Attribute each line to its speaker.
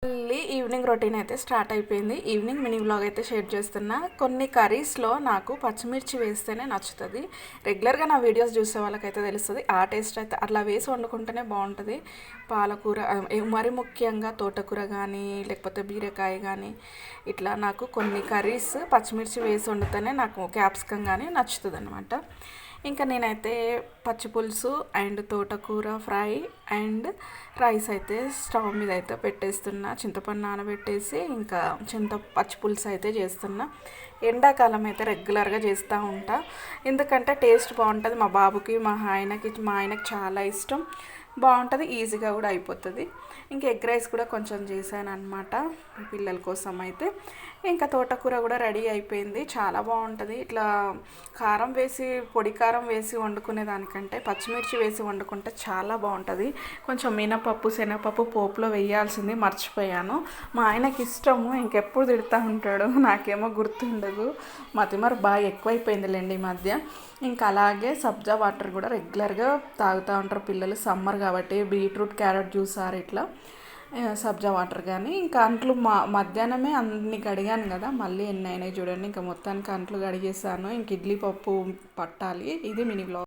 Speaker 1: మళ్ళీ evening routine అయితే start అయిపోయింది. ఈవినింగ్ మినీ వ్లాగ్ అయితే షేర్ చేస్తున్నా. కొన్ని కర్రీస్లో నాకు పచ్చిమిర్చి వేస్తేనే నచ్చుతుంది. రెగ్యులర్గా నా వీడియోస్ చూసే వాళ్ళకైతే తెలుస్తుంది. ఆ టేస్ట్ అయితే అట్లా వేసి వండుకుంటేనే బాగుంటుంది. పాలకూర మరి ముఖ్యంగా తోటకూర కానీ లేకపోతే బీరకాయ కానీ ఇట్లా నాకు కొన్ని కర్రీస్ పచ్చిమిర్చి వేసి వండితేనే నాకు క్యాప్సికం కానీ నచ్చుతుంది అనమాట. ఇంకా నేనైతే పచ్చి పులుసు అండ్ తోటకూర ఫ్రై అండ్ రైస్ అయితే స్టవ్ మీద అయితే పెట్టేస్తున్నా. చింతపండు నానబెట్టేసి ఇంకా పచ్చి పులుసు అయితే చేస్తున్నా. ఎండాకాలం అయితే రెగ్యులర్గా చేస్తూ ఉంటా. ఎందుకంటే టేస్ట్ బాగుంటుంది. మా బాబుకి మా ఆయనకి చాలా ఇష్టం. బాగుంటుంది, ఈజీగా కూడా అయిపోతుంది. ఇంకా ఎగ్ రైస్ కూడా కొంచెం చేశాను అనమాట పిల్లల కోసం అయితే. ఇంకా తోటకూర కూడా రెడీ అయిపోయింది. చాలా బాగుంటుంది. ఇట్లా కారం వేసి పొడి కారం వేసి వండుకునే దానికంటే పచ్చిమిర్చి వేసి వండుకుంటే చాలా బాగుంటుంది. కొంచెం మినపప్పు శనగపప్పు పోపులో వేయాల్సింది మర్చిపోయాను. మా ఆయనకి ఇష్టము, ఇంకెప్పుడు తిడుతూ ఉంటాడు. నాకేమో గుర్తుండదు. మతిమరు బాగా ఎక్కువైపోయిందిలేండి ఈ మధ్య. ఇంకా అలాగే సబ్జా వాటర్ కూడా రెగ్యులర్గా తాగుతూ ఉంటారు పిల్లలు. సమ్మర్ కాబట్టి బీట్రూట్ క్యారెట్ జ్యూస్ ఇట్లా సబ్జా వాటర్ కానీ. ఇంకా అంట్లు మధ్యాహ్నమే అన్ని కడిగాను కదా, మళ్ళీ ఎన్ని అయినాయి చూడండి. ఇంకా మొత్తానికి అంట్లు కడిగేసాను. ఇంక ఇడ్లీ పప్పు పట్టాలి. ఇది మినీ వ్లాగ్.